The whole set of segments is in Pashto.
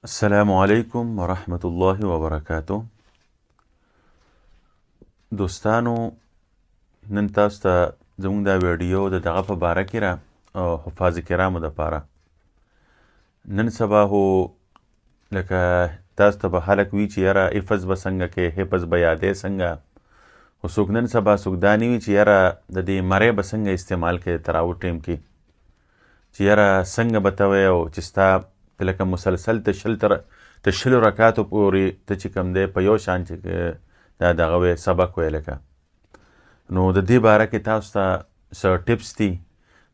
السلام علیکم ورحمت الله وبرکاتو. دوستانو، نن تاسو ته زموږ دا ویډیو د دغه په باره کې را او حفاظ کرامو دپاره. نن سبا هو لکه تاسو ته به خلک وي چې یاره حفظ به څنګه کې، حفظ به یادې څنګه، خو څوک نن سبا څوک دا نه وي چې یاره د دې مرۍ به څنګه استعمال کوې تراو ټیم کې، چې یاره څنګه به ته وایې او چې ستا لکه مسلسل ته شلو رکاتو پورې ته چې کوم دی په یو شان چې دا دغه وی سبق وی لکه. نو د دې باره کې تاسو ته څه ټپس دي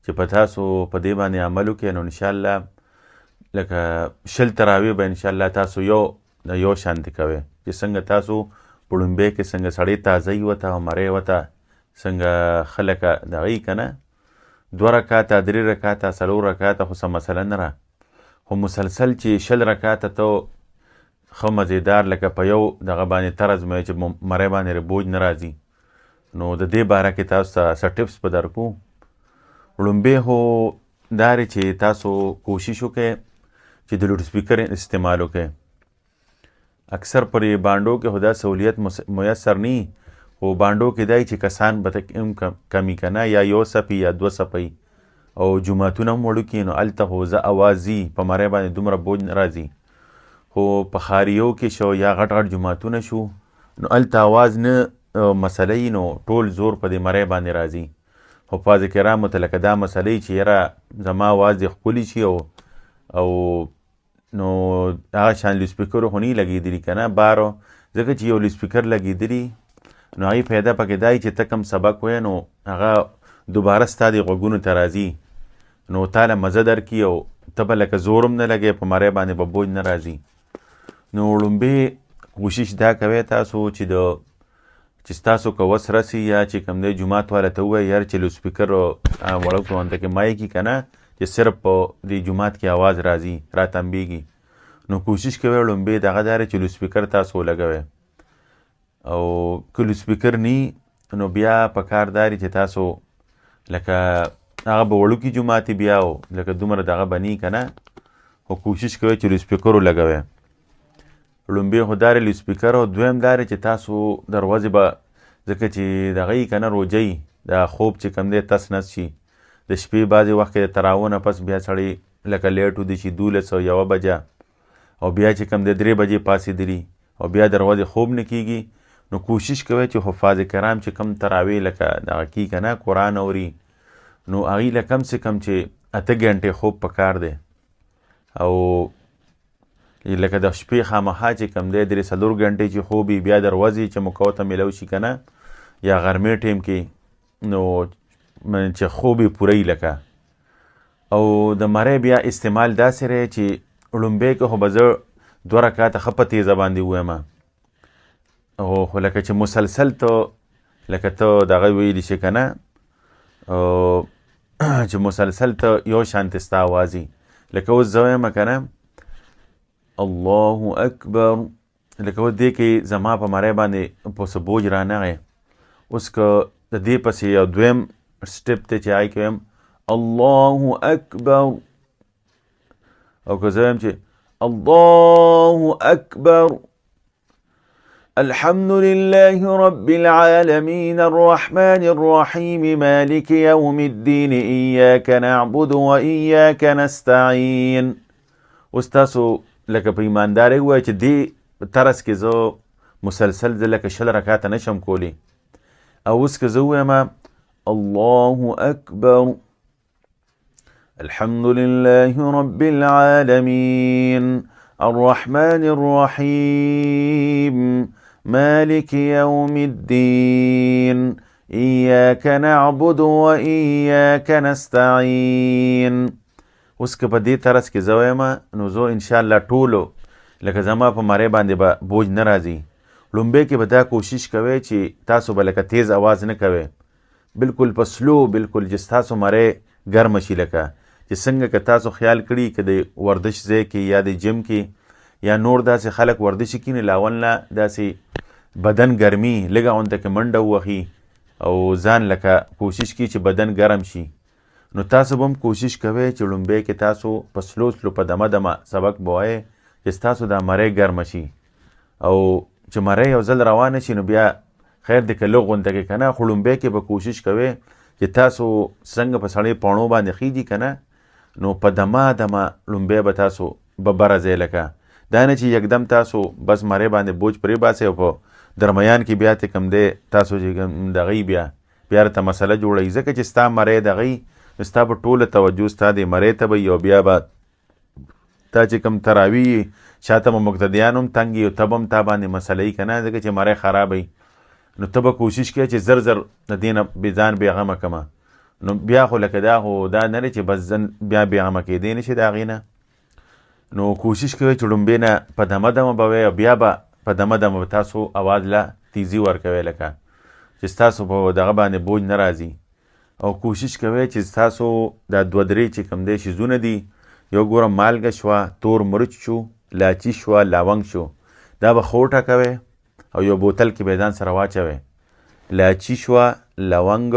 چې په تاسو په دې باندې عمل وکړئ، نو انشاءالله لکه شل تراویح به انشاءالله تاسو یو شانتي کوئ، چې څنګه تاسو په لومبۍ کې څنګه سړی تازه وي ورته او مرۍ ورته څنګه ښه لکه دغه یي که نه 2 رکاته 3 رکاته 4 رکاته خو څه مسله نه ده، خو مسلسل چې 60 رکاته ته ښه مزیدار لکه په یو دغه باندې طرز مې چې مرۍ باندې بوج نه راځي. نو د دې باره کې تاسو ته څه ټپس په درکو. لومبۍ خو دا دی چې تاسو کوشش وکئ چې د لوډ سپیکر استعمال وکئ. اکثر پر بانډو کې خو دا سهولیت میسر نه وي، خو بانډو کې دا چې کسان به کمی که نه یا 1 څپي یا 2 څپي او جوماتونه هم وړوکي، نو هلته خو زه اواز ځي په مرۍ باندې دومره بوج نه راځي. خو په ښاریو کې شو یا غټ غټ جوماتونه شو، نو هلته اواز نه مسله وي، نو ټول زور په دې مرۍ باندې راځي. حفاظ کرامو ته لکه دا مسله وي چې یاره زما اواز دې ښکلي شي او نو هغه شان لوسپیکرو خو نه لګېدلي که نه بارو، ځکه چې یو لوسپیکر لګېدلي نو هغې فایده پکې دا چې ته کوم سبق وایې نو هغه دوباره ستا دې غوږونو ته راځي، نو تاله مزه درکړي او ته به لکه زور هم نه لګې، په مرۍ باندې به بوج نه راځي. نو لومبۍ کوشش دا کوئ تاسو چې ستاسو که وس رسي یا چې کوم دی جومات والا ته ووایي یاره چې لوسپیکر وړوکی غونته کې مایک کړي که نه چې صرف په دې جومات کې آواز راځي راتنبېږي. نو کوشش کوئ لومبۍ دغه دا دی چې لوسپیکر تاسو ولګوئ، او که لوسپیکر نی نو بیا په کار دا دی چې تاسو لکه هغه به وړوکي جومات بیا او لکه دومره دغه به نه که نه، خو کوشش کوئ چې لوسپیکر ولګوئ. لومبۍ خو دا دی لوسپیکر، او دویم دا دی چې تاسو دروازې به ځکه چې دغه یي که نه روژه یي دا خوب چې کوم دی تس نس شي، د شپې بعضې وخت کې د تراوح نه پس بیا سړی لکه لیټ ودی شي 12 او 1 بجه او بیا چې کوم دی 3 بجې پاڅېدلي او بیا دروازې خوب نه کېږي، نو کوشش کوئ چې حفاظ کرام چې کم تراویح لکه دغه کي که نه قرآن اوري، نو هغوی له کم سے کم چې 8 ګنټې خوب پکار دی، او لکه د شپې خامخا چې کم دی 3-4 ګنټې چې خوب وي، بیا دروازې چې مو ته میلو شي که نه یا غرمې ټیم کې، نو چې خوب یې پوره وي لکه. او د مرۍ بیا استعمال داسې دی چې لومبۍ کې خو به زه 2 رکاته ښه په تیزه باندې ووایم، خو لکه چې مسلسل ته لکه ته دغه ویلی شي که نه چې مسلسل ته یو شانتې ستا اواز وي، لکه اوس زه وایم که نه الله اکبر، لکه اوس دې کې زما په مرۍ باندې په څه بوج رانغی. اوس که د دې پسې یو دویم سټپ دی چې هغې کې وایم الله اکبر، او که زه وایم چې الله اکبر الحمد لله رب العالمين الرحمن الرحيم مالك يوم الدين إياك نعبد وإياك نستعين. اوس تاسو لکه په ایماندارۍ ووایئ چې دې طرز کې زه مسلسل زه لکه 60 رکاته نشم کولی، او اوس که زه ووایم الله اکبر الحمد لله رب العالمين الرحمن الرحيم مالك يوم الدين إياك نعبد وإياك نستعين. اوس که په دې طرز کې زه وایم نو زه انشاءالله ټولو لکه زما په مرۍ باندې به بوج نه راځي. لومبۍ کې به دا کوشش کوئ چې تاسو به لکه تیز اواز نه کوئ، بلکل په سلو، بلکل چې ستاسو مرۍ ګرمه شي، لکه چې څنګه که تاسو خیال کړي که د ورزش ځای کې یا د جم کې یا نور داسې خلک ورزش کوي، نو له اول نه داسې بدن ګرمي لږه غونته کې منډه ووهي او ځان لکه کوشش کوي چې بدن ګرم شي. نو تاسو به هم کوشش کوئ چې لومبۍ کې تاسو په سلو په دمه دمه سبق به وایئ، چې ستاسو دا مرۍ ګرمه شي او چې مرۍ یو ځل روانه شي نو بیا خیر دی که لږ غونته کې که نه خو لومبی کې به کوشش کوئ چې تاسو څنګه په سړی پاڼو باندې خیږي که نه نو په دمه دمه لومبی به تاسو به بره ځئ لکه دا نه چې یکدم تاسو بس مرۍ باندې بوج پرې باسئ او په درمیان کې بیا ته کوم دی تاسو چې دغی بیا ورته مسله جوړوي ځکه چې ستا مرۍ دغی نو ستا به ټوله توجه ستا دې مرۍ ته به او بیا به تا چې کوم تراوي شاته به مقتدیان هم تنګ وي او ته به هم تا باندې مسله یي که نه ځکه چې مرۍ خرابوي نو ته به کوشش کوې چې زر زر د دې نه ځان بېغمه کړمه نو بیا خو لکه دا خو دا نه دی چې بس ځن بیا بېغمه کېدی نه شي د هغې نه نو کوشش کوئ چې لومبۍ نه په دمه دمه به وی او بیا به په دمه دمه به تاسو اواز له تیزي ورکوئ لکه چې ستاسو په دغه باندې بوج نه راځي او کوشش کوئ چې ستاسو دا دوه درې چې کوم دی شیزونه دي یو ګوره مالګه شوه تور مرچ شو لاچي شوه لاونګ شو دا به خوټه کوئ او یو بوتل کې به ځان سره واچوئ لاچي شوه لونګ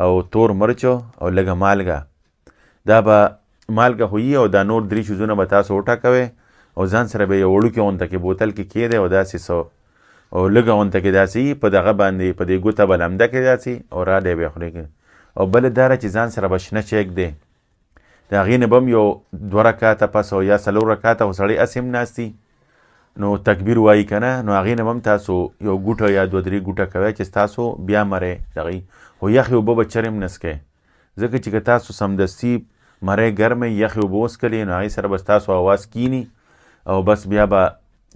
او تور مرچ او لږه مالګه دا به مالګه خو او دا نور درې شیزونه به تاسو وټاکوئ او ځان سره به یو وړوکې غونته کې بوتل کې کېدی او داسې څه او لږه غونته کې داسې په دغه باندې په دې ګوته به لمده کې داسې او راډی به یې خورې او بله دا ده چې ځان سره به شنه چیک دی د هغې نه به هم یو 2 رکاته پس او یا 4 رکاته خو سړی هسې هم ناستي نو تکبیر وایي که نه نو هغې نه به هم تاسو یو ګوټه یا 2-3 ګوټه کوئ چې ستاسو بیا مرۍ دغې خو یخې اوبه به چرې هم نه څکئ ځکه چې که تاسو سمدستي مرۍ ګرمې یخې اوبه وڅکلې نو هغې سره به ستاسو اواز کینی او بس بیا به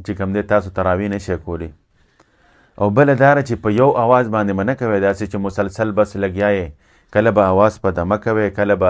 چې کوم دی تاسو تراوی نه شئ کولی او بله دا ده چې په یو اواز باندې به نه کوئ داسې چې مسلسل بس لګیا یې کله به اواز په دمه کوئ کله به